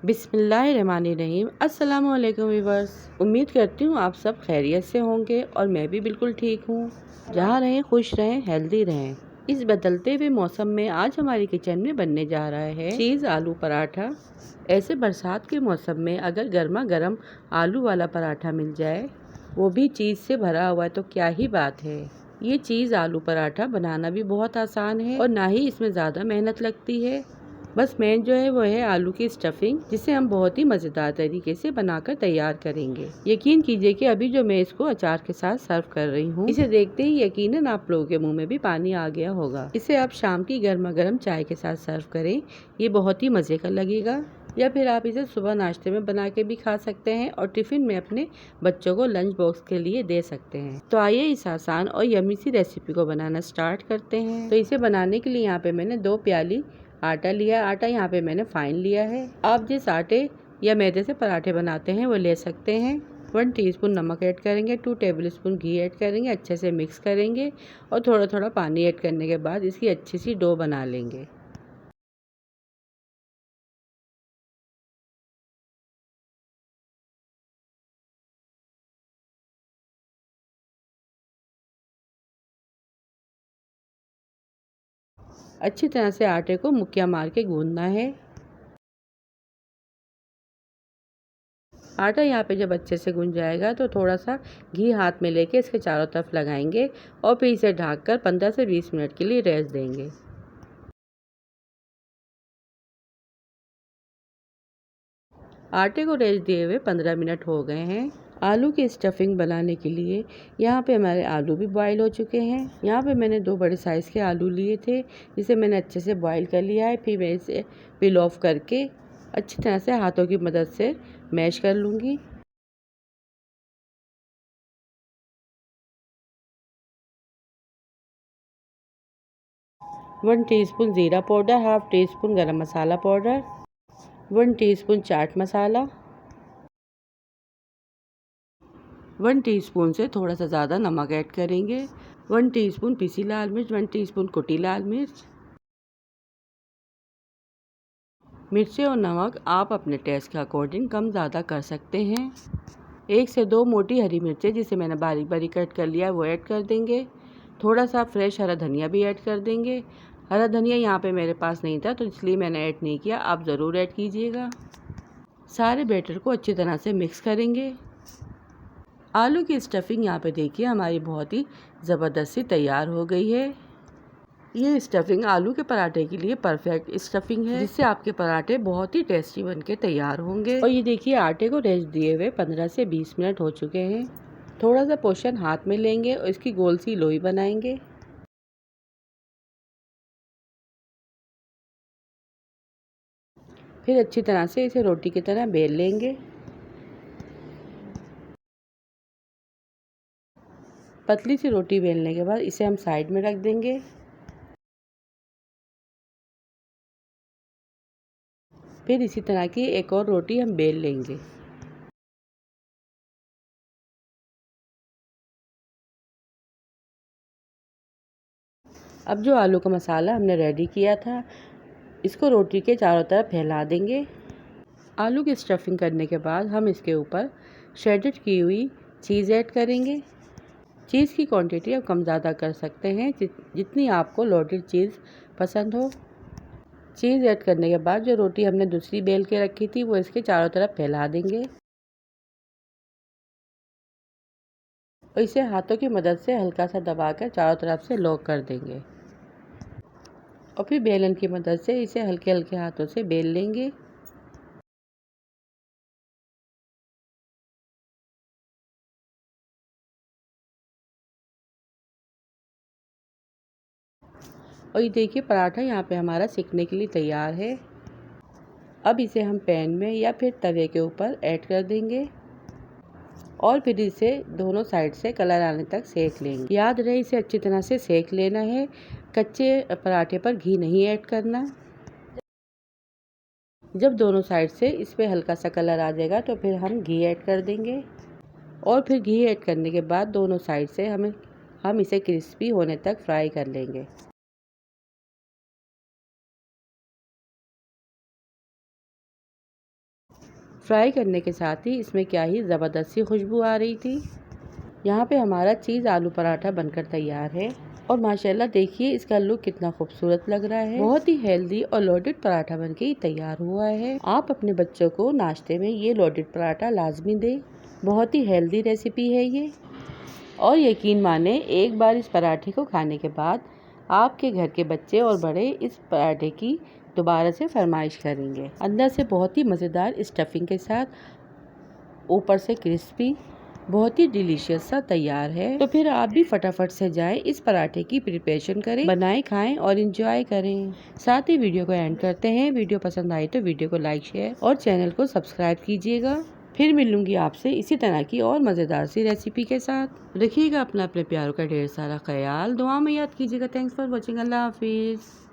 बिस्मिल्लाहिर्रहमानिर्रहीम। अस्सलामुअलैकुम व्यूअर्स। उम्मीद करती हूँ आप सब खैरियत से होंगे और मैं भी बिल्कुल ठीक हूँ। जहाँ रहें खुश रहें, हेल्दी रहें। इस बदलते हुए मौसम में आज हमारी किचन में बनने जा रहा है चीज़ आलू पराठा। ऐसे बरसात के मौसम में अगर गर्मा गर्म आलू वाला पराठा मिल जाए, वो भी चीज़ से भरा हुआ, तो क्या ही बात है। ये चीज़ आलू पराठा बनाना भी बहुत आसान है और ना ही इसमें ज़्यादा मेहनत लगती है। बस मेन जो है वो है आलू की स्टफिंग, जिसे हम बहुत ही मज़ेदार तरीके से बनाकर तैयार करेंगे। यकीन कीजिए कि अभी जो मैं इसको अचार के साथ सर्व कर रही हूँ, इसे देखते ही यकीनन आप लोगों के मुंह में भी पानी आ गया होगा। इसे आप शाम की गर्मा गर्म चाय के साथ सर्व करें, ये बहुत ही मज़े का लगेगा। या फिर आप इसे सुबह नाश्ते में बना के भी खा सकते हैं और टिफ़िन में अपने बच्चों को लंच बॉक्स के लिए दे सकते हैं। तो आइए इस आसान और यम्मी सी रेसिपी को बनाना स्टार्ट करते हैं। तो इसे बनाने के लिए यहाँ पे मैंने 2 प्याली आटा लिया। आटा यहाँ पे मैंने फाइन लिया है। आप जिस आटे या मैदे से पराठे बनाते हैं वो ले सकते हैं। 1 टीस्पून नमक ऐड करेंगे, 2 टेबलस्पून घी ऐड करेंगे, अच्छे से मिक्स करेंगे और थोड़ा थोड़ा पानी ऐड करने के बाद इसकी अच्छी सी डो बना लेंगे। अच्छी तरह से आटे को मुक्कियाँ मार के गूंदना है। आटा यहाँ पे जब अच्छे से गूंज जाएगा तो थोड़ा सा घी हाथ में लेके इसके चारों तरफ लगाएंगे और फिर इसे ढककर 15 से 20 मिनट के लिए रेस्ट देंगे। आटे को रेस्ट दिए हुए 15 मिनट हो गए हैं। आलू की स्टफिंग बनाने के लिए यहाँ पे हमारे आलू भी बॉईल हो चुके हैं। यहाँ पे मैंने 2 बड़े साइज़ के आलू लिए थे, जिसे मैंने अच्छे से बॉईल कर लिया है। फिर मैं इसे पील ऑफ करके अच्छी तरह से हाथों की मदद से मैश कर लूँगी। वन टीस्पून ज़ीरा पाउडर, हाफ टी स्पून गरम मसाला powder, 1 teaspoon chaat masala, 1 teaspoon से थोड़ा सा ज़्यादा नमक ऐड करेंगे, 1 टीस्पून पिसी लाल मिर्च, 1 टीस्पून कुटी लाल मिर्च। मिर्ची और नमक आप अपने टेस्ट के अकॉर्डिंग कम ज़्यादा कर सकते हैं। 1 से 2 मोटी हरी मिर्चें, जिसे मैंने बारीक बारीक कट कर लिया है, वो ऐड कर देंगे। थोड़ा सा फ्रेश हरा धनिया भी ऐड कर देंगे। हरा धनिया यहाँ पे मेरे पास नहीं था तो इसलिए मैंने ऐड नहीं किया, आप ज़रूर ऐड कीजिएगा। सारे बैटर को अच्छी तरह से मिक्स करेंगे। आलू की स्टफिंग यहाँ पे देखिए हमारी बहुत ही ज़बरदस्त सी तैयार हो गई है। ये स्टफिंग आलू के पराठे के लिए परफेक्ट स्टफिंग है, जिससे आपके पराठे बहुत ही टेस्टी बनके तैयार होंगे। और ये देखिए आटे को रेस्ट दिए हुए 15 से 20 मिनट हो चुके हैं। थोड़ा सा पोर्शन हाथ में लेंगे और इसकी गोल सी लोई बनाएंगे। फिर अच्छी तरह से इसे रोटी की तरह बेल लेंगे। पतली सी रोटी बेलने के बाद इसे हम साइड में रख देंगे। फिर इसी तरह की एक और रोटी हम बेल लेंगे। अब जो आलू का मसाला हमने रेडी किया था, इसको रोटी के चारों तरफ फैला देंगे। आलू की स्टफिंग करने के बाद हम इसके ऊपर श्रेडेड की हुई चीज़ ऐड करेंगे। चीज़ की क्वांटिटी आप कम ज़्यादा कर सकते हैं, जितनी आपको लोडेड चीज़ पसंद हो। चीज़ ऐड करने के बाद जो रोटी हमने दूसरी बेल के रखी थी, वो इसके चारों तरफ फैला देंगे और इसे हाथों की मदद से हल्का सा दबाकर चारों तरफ से लॉक कर देंगे और फिर बेलन की मदद से इसे हल्के हल्के हाथों से बेल लेंगे। और ये देखिए पराठा यहाँ पे हमारा सिकने के लिए तैयार है। अब इसे हम पैन में या फिर तवे के ऊपर ऐड कर देंगे और फिर इसे दोनों साइड से कलर आने तक सेक लेंगे। याद रहे इसे अच्छी तरह से सेक लेना है, कच्चे पराठे पर घी नहीं ऐड करना। जब दोनों साइड से इस पे हल्का सा कलर आ जाएगा तो फिर हम घी ऐड कर देंगे और फिर घी ऐड करने के बाद दोनों साइड से हम इसे क्रिस्पी होने तक फ्राई कर लेंगे। फ्राई करने के साथ ही इसमें क्या ही ज़बरदस्त सी खुशबू आ रही थी। यहाँ पे हमारा चीज़ आलू पराठा बनकर तैयार है और माशाल्लाह देखिए इसका लुक कितना खूबसूरत लग रहा है। बहुत ही हेल्दी और लोडेड पराठा बनके ही तैयार हुआ है। आप अपने बच्चों को नाश्ते में ये लोडेड पराठा लाजमी दें। बहुत ही हेल्दी रेसिपी है ये और यकीन माने एक बार इस पराठे को खाने के बाद आपके घर के बच्चे और बड़े इस पराठे की दोबारा से फरमाइश करेंगे। अंदर से बहुत ही मज़ेदार स्टफिंग के साथ, ऊपर से क्रिस्पी, बहुत ही डिलीशियस सा तैयार है। तो फिर आप भी फटाफट से जाएं, इस पराठे की प्रिपरेशन करें, बनाएं, खाएं और इंजॉय करें। साथ ही वीडियो को एंड करते हैं। वीडियो पसंद आई तो वीडियो को लाइक, शेयर और चैनल को सब्सक्राइब कीजिएगा। फिर मिलूंगी आपसे इसी तरह की और मज़ेदार सी रेसिपी के साथ। रखिएगा अपना अपने प्यारों का ढेर सारा ख्याल, दुआ में याद कीजिएगा। Thanks for watching. अल्लाह हाफिज़।